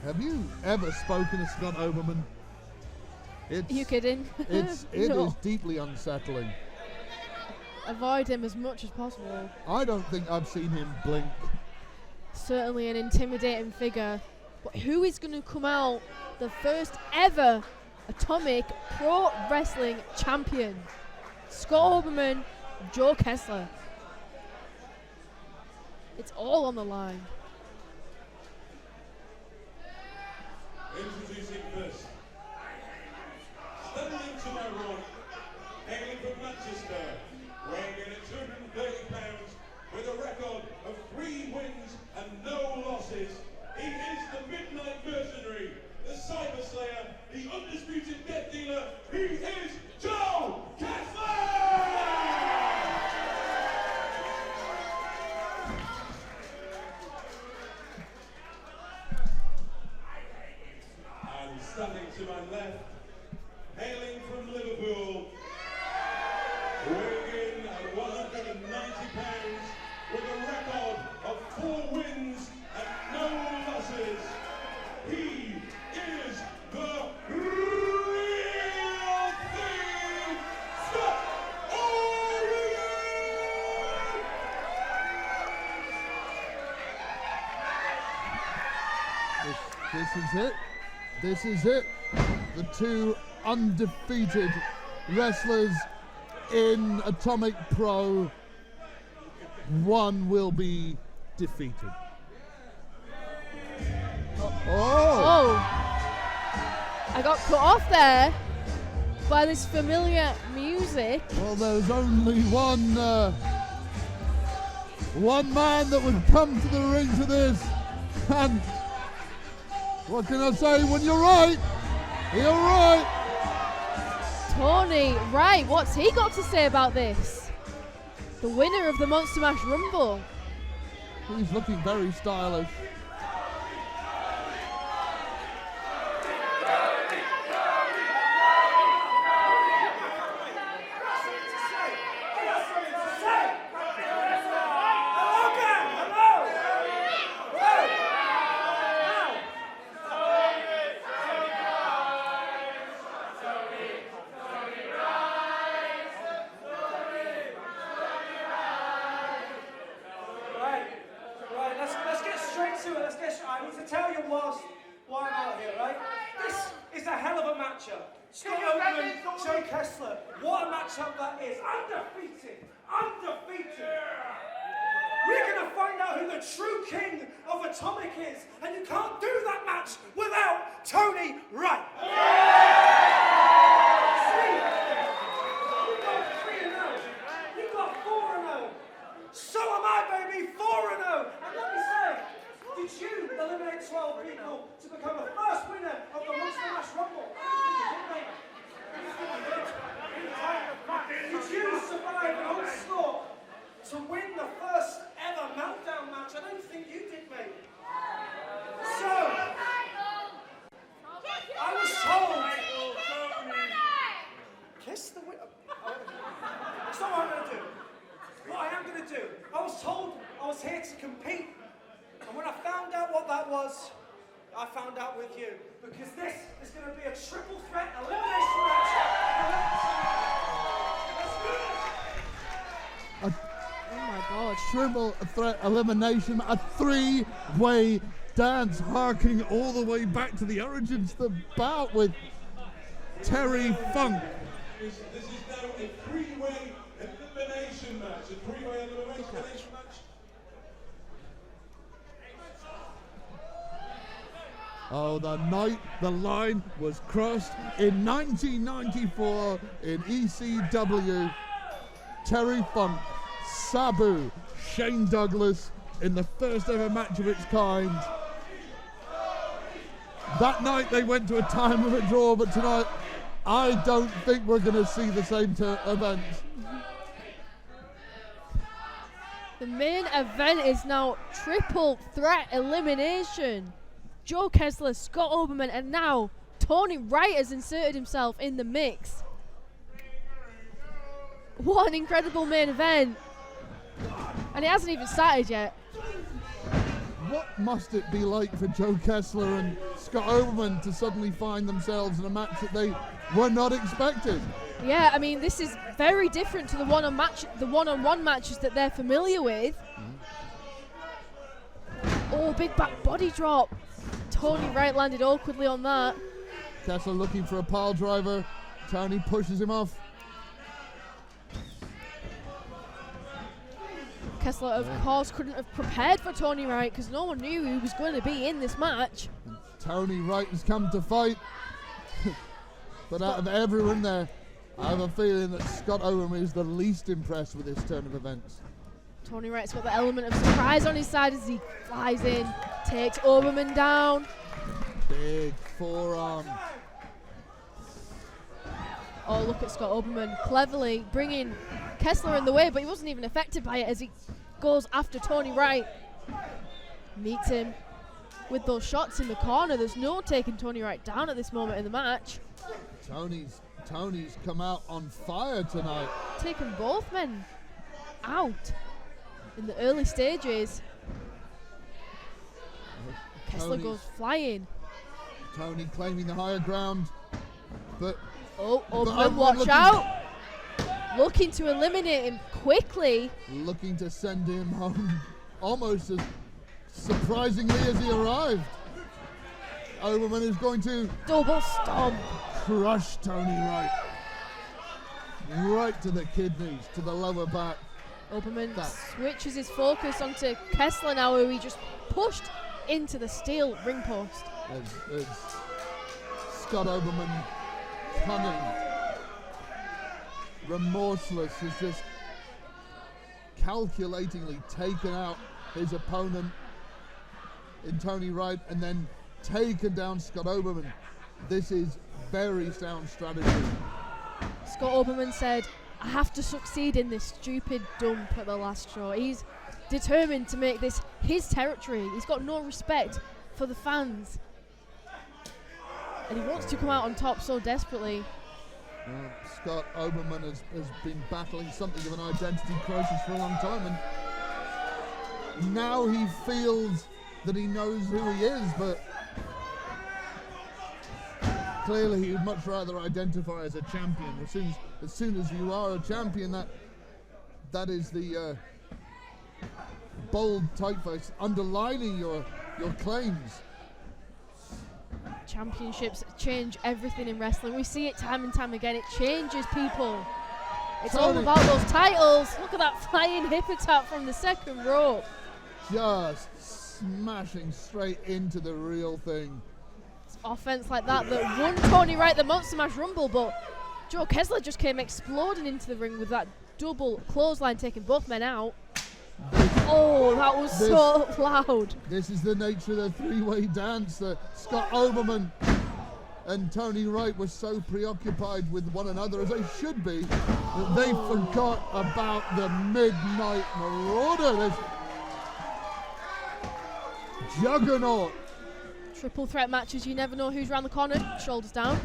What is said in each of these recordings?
Have you ever spoken to Scott Oberman? Are you kidding? It No. is deeply unsettling. Avoid him as much as possible. I don't think I've seen him blink. Certainly an intimidating figure. But who is going to come out the first ever Atomic Pro Wrestling Champion? Scott Oberman or Joe Kessler? It's all on the line. Introducing first, standing to my right, hailing from Manchester, weighing in at 230 pounds, with a record of 3 wins and no losses. He is the Midnight Mercenary, the Cyber Slayer, the undisputed Death Dealer. He is Joe Kessler! And standing to my left, hailing from Liverpool, weighing in at 190 pounds, with a record of 4 wins and no losses. He is the real thing, Scott Obermean! This is it. This is it. The two undefeated wrestlers in Atomic Pro. One will be defeated. Oh! I got cut off there by this familiar music. Well, there's only one man that would come to the ring to this, and what can I say? When you're right, you're right. Tony Wright, what's he got to say about this? The winner of the Monster Mash Rumble. He's looking very stylish. I need to tell you why I'm out here, right? This is a hell of a matchup. Scott Oberman, Joe Kessler. What a matchup that is. Undefeated. Undefeated. We're going to find out who the true king of Atomic is. And you can't do that match without Tony Wright. See, you got 3-0. You got 4-0. So am I, baby. 4-0. And let me say, did you eliminate 12 people to become the first winner of the Monster Mash Rumble? Did you survive an onslaught to win the first ever meltdown match? I don't think you did, mate. So, I was told... Kiss the winner. That's not what I'm going to do. What I am going to do, I was told I was here to compete. And when I found out what that was, I found out with you. Because this is going to be a triple threat elimination match. Oh my god. Triple threat elimination, a 3-way dance, harking all the way back to the origins of the bout with Terry Funk. This is now a 3-way elimination match. A 3-way elimination match. Oh, the night the line was crossed in 1994 in ECW. Terry Funk, Sabu, Shane Douglas in the first ever match of its kind. That night they went to a time of a draw, but tonight I don't think we're going to see the same event. The main event is now triple threat elimination. Joe Kessler, Scott Oberman, and now Tony Wright has inserted himself in the mix. What an incredible main event. And it hasn't even started yet. What must it be like for Joe Kessler and Scott Oberman to suddenly find themselves in a match that they were not expected? Yeah, I mean, this is very different to the one-on-one matches that they're familiar with. Oh, big back body drop. Tony Wright landed awkwardly on that. Kessler looking for a pile driver. Tony pushes him off. Kessler, of course, couldn't have prepared for Tony Wright because no one knew he was going to be in this match. And Tony Wright has come to fight. But out of everyone there, I have a feeling that Scott Oberman is the least impressed with this turn of events. Tony Wright's got the element of surprise on his side as he flies in, takes Oberman down. Big forearm. Oh, look at Scott Oberman cleverly bringing Kessler in the way, but he wasn't even affected by it as he goes after Tony Wright. Meets him with those shots in the corner. There's no taking Tony Wright down at this moment in the match. Tony's come out on fire tonight. Taking both men out in the early stages. Kessler goes flying. Tony claiming the higher ground, but Oberman, watch out! Looking to eliminate him quickly. Looking to send him home almost as surprisingly as he arrived. Oberman is going to double stomp. Crush Tony Wright. Right to the kidneys, to the lower back. Oberman switches his focus onto Kessler now, who he just pushed into the steel ring post. As Scott Oberman, cunning, remorseless, has just calculatingly taken out his opponent in Tony Wright and then taken down Scott Oberman. This is very sound strategy. Scott Oberman said, I have to succeed in this stupid dump at the last straw. He's determined to make this his territory. He's got no respect for the fans. And he wants to come out on top so desperately. Scott Oberman has been battling something of an identity crisis for a long time, and now he feels that he knows who he is, but clearly he would much rather identify as a champion. As soon as you are a champion, that is the bold typeface underlining your claims. Championships change everything in wrestling. We see it time and time again. It changes people. It's all about those titles. Look at that flying hip attack from the second rope. Just smashing straight into the real thing. It's offense like that won Tony Wright the Monster Mash Rumble, but Joe Kessler just came exploding into the ring with that double clothesline, taking both men out. Oh, that was so loud. This is the nature of the three-way dance that Scott Oberman and Tony Wright were so preoccupied with one another, as they should be, that they forgot about the Midnight Marauder. This juggernaut. Triple threat matches, you never know who's around the corner. Shoulders down.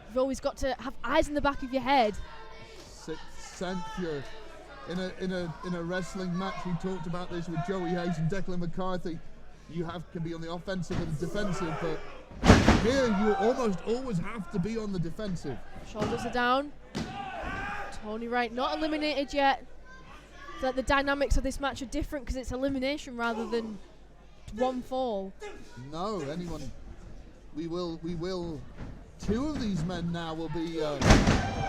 You've always got to have eyes in the back of your head. Sixth sense, in a wrestling match, we talked about this with Joey Hayes and Declan McCarthy. You can be on the offensive and the defensive, but here you almost always have to be on the defensive. Shoulders are down. Tony Wright not eliminated yet. So the dynamics of this match are different because it's elimination rather than one fall. No, we will. Two of these men now will be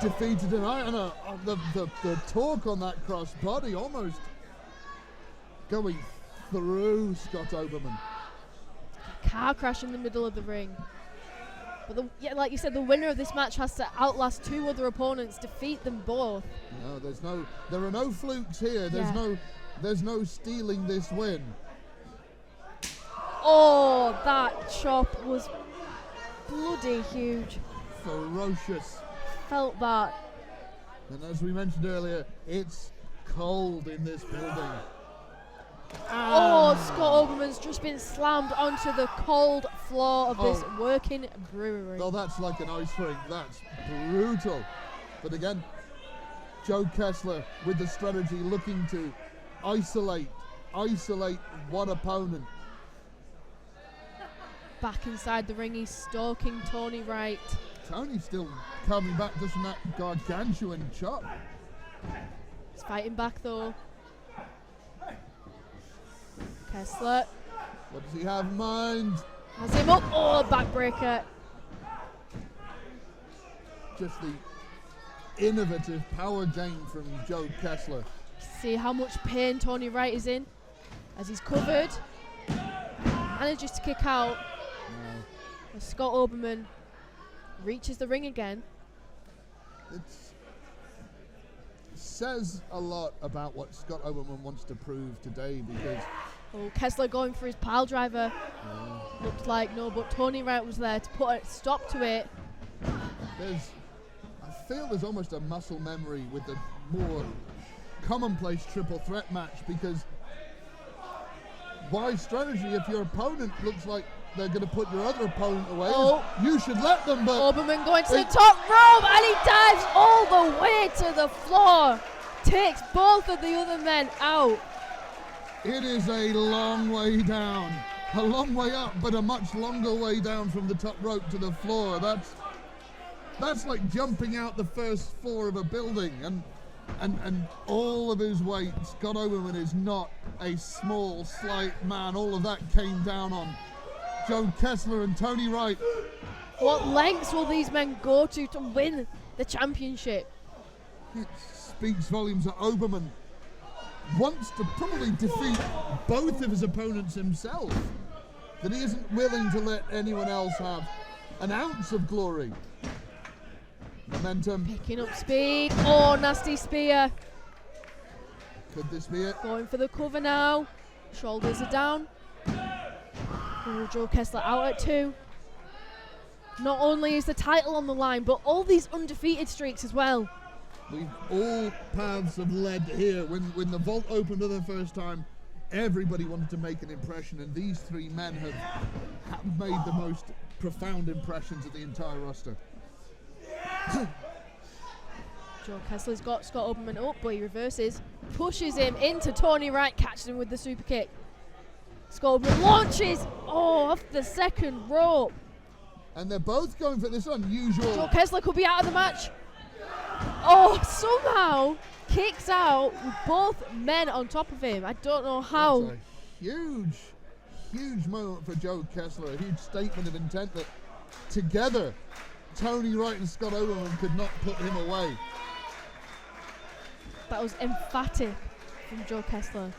defeated tonight, and the torque on that cross body almost going through Scott Oberman. Car crash in the middle of the ring. But like you said, the winner of this match has to outlast two other opponents, defeat them both. No, there are no flukes here. There's no stealing this win. Oh, that chop was bloody huge. Ferocious. Felt that. And as we mentioned earlier, it's cold in this building. Oh, Scott Oberman's just been slammed onto the cold floor of this working brewery. Oh, that's like an ice rink. That's brutal. But again, Joe Kessler with the strategy looking to isolate one opponent. Back inside the ring, he's stalking Tony Wright. Tony's still coming back just from that gargantuan chop. He's fighting back though. Kessler What does he have in mind? has him up. Oh, backbreaker. Just the innovative power game from Joe Kessler. See how much pain Tony Wright is in as he's covered. Manages to kick out. As Scott Oberman reaches the ring again. It says a lot about what Scott Oberman wants to prove today, because Kessler going for his pile driver. Looked like no, but Tony Wright was there to put a stop to it. I feel there's almost a muscle memory with the more commonplace triple threat match, because why strategy if your opponent looks like they're going to put your other opponent away? You should let them, but Oberman going to the top rope and he dives all the way to the floor. Takes both of the other men out. it is a long way down. A long way up, but a much longer way down from the top rope to the floor. That's like jumping out the first floor of a building, and all of his weight. Scott Oberman is not a small, slight man. All of that came down on Joe Kessler and Tony Wright. What lengths will these men go to win the championship? It speaks volumes that Oberman wants to probably defeat both of his opponents himself, that he isn't willing to let anyone else have an ounce of glory. Momentum. Picking up speed. Oh, nasty spear. Could this be it? Going for the cover now. Shoulders are down. Oh, Joe Kessler out at 2. Not only is the title on the line, but all these undefeated streaks as well. All paths have led here. When the vault opened for the first time, everybody wanted to make an impression, and these three men have made the most profound impressions of the entire roster. Joe Kessler's got Scott Oberman up, but he reverses, pushes him into Tony Wright, catches him with the super kick. Scott Oberman launches off the second rope. And they're both going for this unusual. Joe Kessler could be out of the match. Oh, somehow kicks out with both men on top of him. I don't know how. That's a huge moment for Joe Kessler. A huge statement of intent that together Tony Wright and Scott Oberman could not put him away. That was emphatic from Joe Kessler.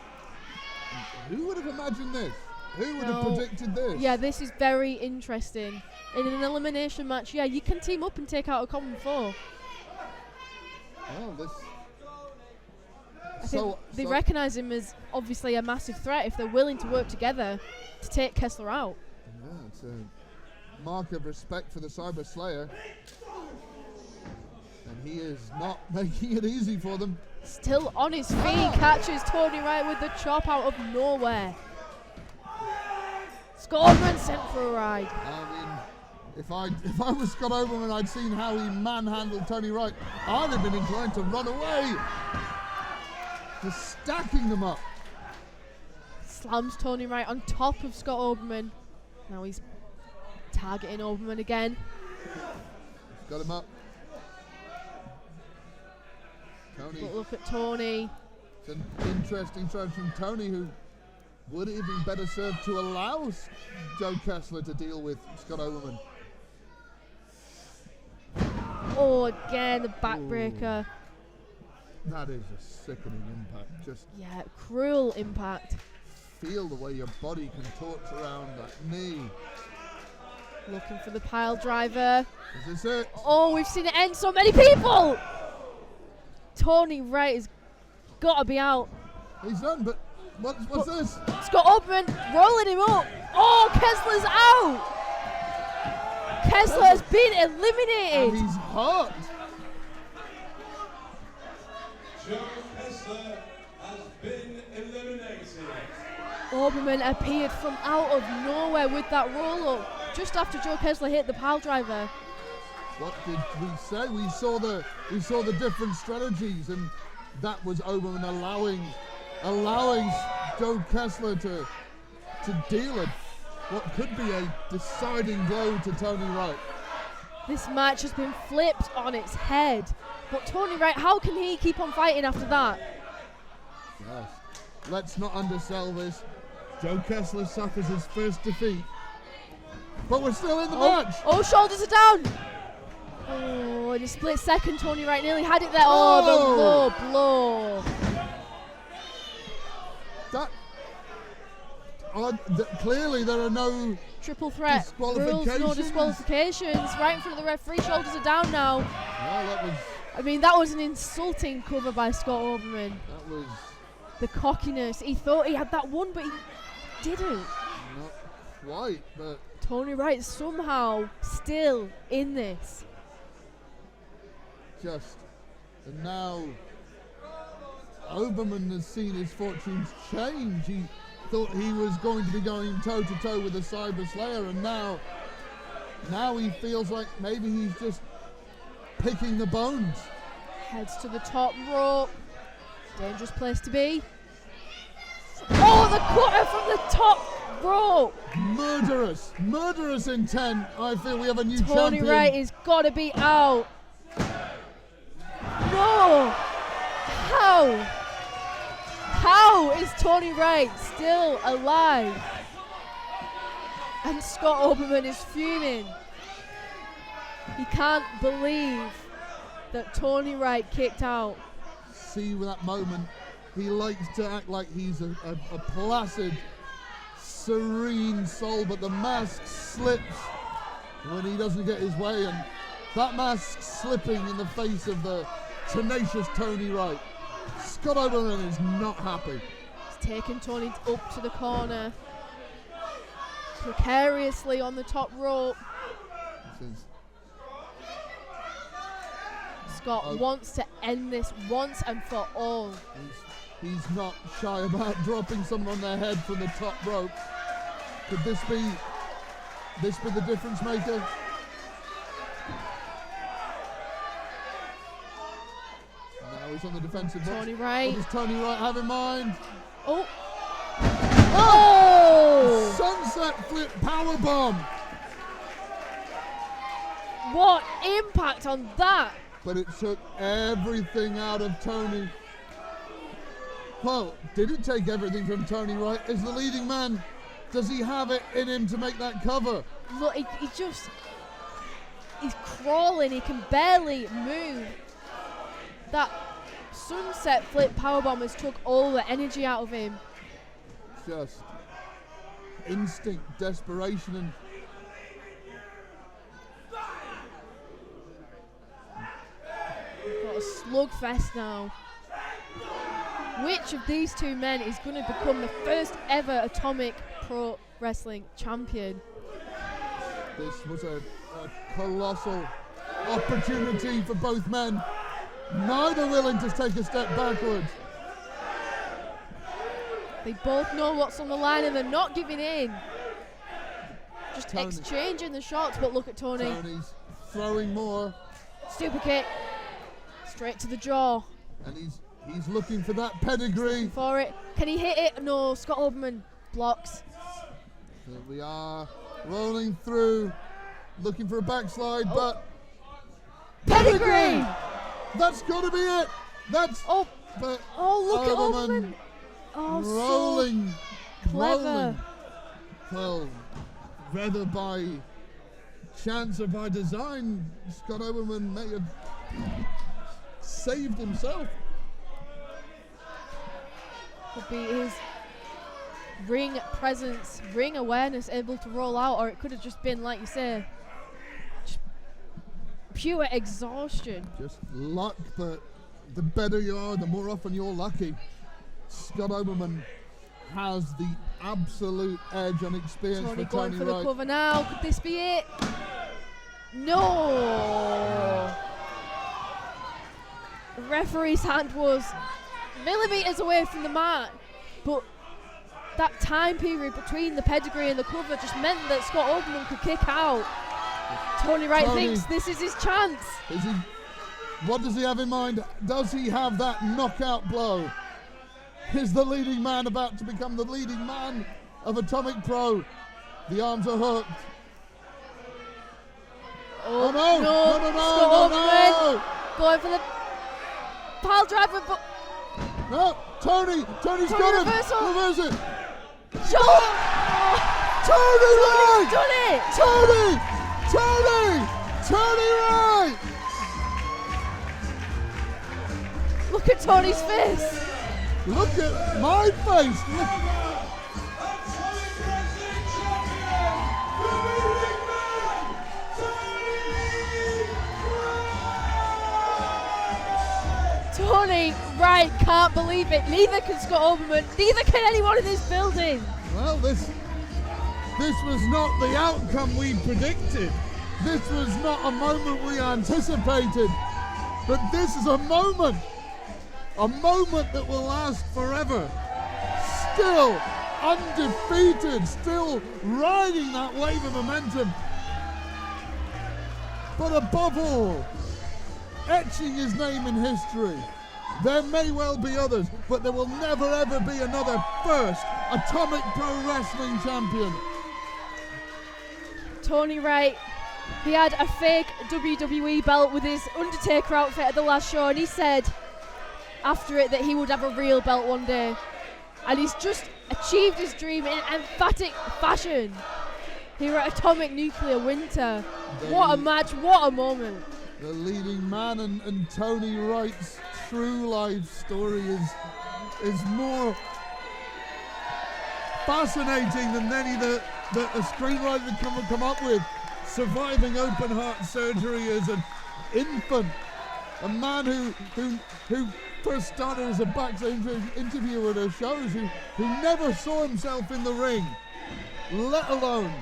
Who would have imagined this? Who would have predicted this? Yeah, this is very interesting. In an elimination match, yeah, you can team up and take out a common foe. Well, I think they recognise him as obviously a massive threat if they're willing to work together to take Kessler out. Yeah, it's a mark of respect for the Cyber Slayer. And he is not making it easy for them. Still on his feet, catches Tony Wright with the chop out of nowhere. Scott Oberman sent for a ride. I mean, if I was Scott Oberman, I'd seen how he manhandled Tony Wright. I'd have been inclined to run away. Just stacking them up. Slams Tony Wright on top of Scott Oberman. Now he's targeting Oberman again. Got him up. Tony. But look at Tony. It's an interesting strategy from Tony, who would it have been better served to allow Joe Kessler to deal with Scott Oberman. Oh, again, the backbreaker. Ooh. That is a sickening impact. Just cruel impact. feel the way your body contorts around that knee. Looking for the pile driver. Is this it? Oh, we've seen it end so many people. Tony Wright has got to be out. He's done, but what's this? Scott Oberman rolling him up. Oh, Kessler's out. Kessler has been eliminated. And he's hurt. Joe Kessler has been eliminated. Oberman appeared from out of nowhere with that roll-up just after Joe Kessler hit the pile driver. What did we say? We saw the different strategies, and that was Oberman allowing Joe Kessler to deal it. What could be a deciding blow to Tony Wright. This match has been flipped on its head. But Tony Wright, how can he keep on fighting after that? Yes. Let's not undersell this. Joe Kessler suffers his first defeat. But we're still in the match. Oh, shoulders are down. Oh, in a split second, Tony Wright nearly had it there. Oh, the low blow. Clearly there are no triple threat rules, no disqualifications. Right in front of the referee, shoulders are down now. Well, that was an insulting cover by Scott Oberman. That was the cockiness. He thought he had that one, but he didn't. Not quite, but Tony Wright somehow still in this. And now Oberman has seen his fortunes change. He thought he was going to be going toe-to-toe with the Cyber Slayer, and now he feels like maybe he's just picking the bones. Heads to the top rope. Dangerous place to be. Oh, the cutter from the top rope. Murderous intent. I feel we have a new champion. Tony Wright has got to be out. No! How is Tony Wright still alive? And Scott Oberman is fuming. He can't believe that Tony Wright kicked out. See that moment, he likes to act like he's a placid, serene soul, but the mask slips when he doesn't get his way, and that mask slipping in the face of the tenacious Tony Wright. Scott Oberman is not happy. He's taken Tony up to the corner, precariously on the top rope. Scott wants to end this once and for all. He's not shy about dropping someone on their head from the top rope. Could this be the difference maker? Now he's on the defensive. Tony Wright. What does Tony Wright have in mind? Oh! Sunset flip powerbomb. What impact on that? But it took everything out of Tony. Well, did it take everything from Tony Wright? Is the leading man, does he have it in him to make that cover? Look, he's crawling, he can barely move. That sunset flip powerbomb has took all the energy out of him. Just instinct, desperation, and got a slugfest now. Which of these two men is going to become the first ever Atomic Pro Wrestling champion? This was a colossal opportunity for both men. Neither willing to take a step backwards. They both know what's on the line and they're not giving in. Just Tony. Exchanging the shots, but look at Tony. Tony's throwing more. Super kick. Straight to the jaw. And he's looking for that pedigree. For it. Can he hit it? No, Scott Oberman blocks. Here we are, rolling through, looking for a backslide, but pedigree! That's got to be it. That's look Oberman at Oberman. Oh, rolling, so clever. rolling. Well, whether by chance or by design, Scott Oberman may have saved himself. Could be his ring presence, ring awareness able to roll out, or it could have just been, like you say, just pure exhaustion. Just luck, but the better you are, the more often you're lucky. Scott Oberman has the absolute edge on experience Tony for going Tony for Wright. the cover now. Could this be it? No! The referee's hand was millimeters away from the mat, but that time period between the pedigree and the cover just meant that Scott Oberman could kick out. Tony Wright thinks this is his chance. What does he have in mind? Does he have that knockout blow? Is the leading man about to become the leading man of Atomic Pro? The arms are hooked. Oh no! Scott Oberman going for the pile driver, but no! Tony's got him! Reverse it! Joe! Tony Wright! Done it! Tony Wright! Look at Tony's face! Look at my face! Tony Wright can't believe it. Neither can Scott Oberman. Neither can anyone in this building. Well, this was not the outcome we predicted. This was not a moment we anticipated. But this is a moment that will last forever. Still undefeated, still riding that wave of momentum. But above all, etching his name in history. There may well be others, but there will never ever be another first Atomic Pro Wrestling champion. Tony Wright, he had a fake WWE belt with his Undertaker outfit at the last show, and he said after it that he would have a real belt one day. And he's just achieved his dream in emphatic fashion here at Atomic Nuclear Winter. What a match, what a moment. The leading man and Tony Wright's true life story is more fascinating than any that a screenwriter can come up with. Surviving open heart surgery as an infant, a man who first started as a backstage interviewer at her shows, who never saw himself in the ring, let alone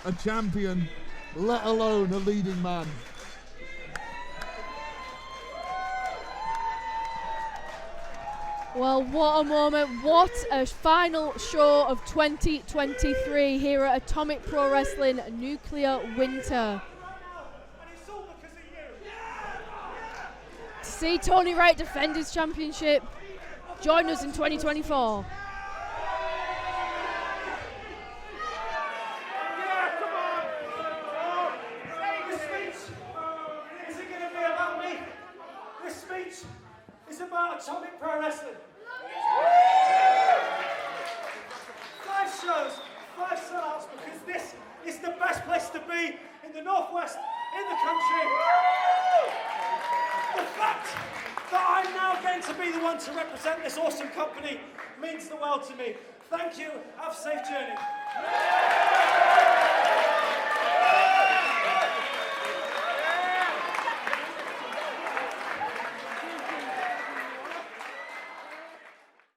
a champion, let alone a leading man. Well, what a moment, what a final show of 2023 here at Atomic Pro Wrestling Nuclear Winter. To see Tony Wright defend his championship, join us in 2024. It's about Atomic Pro Wrestling. 5 shows, 5 sellouts, because this is the best place to be in the Northwest, in the country. The fact that I'm now going to be the one to represent this awesome company means the world to me. Thank you. Have a safe journey.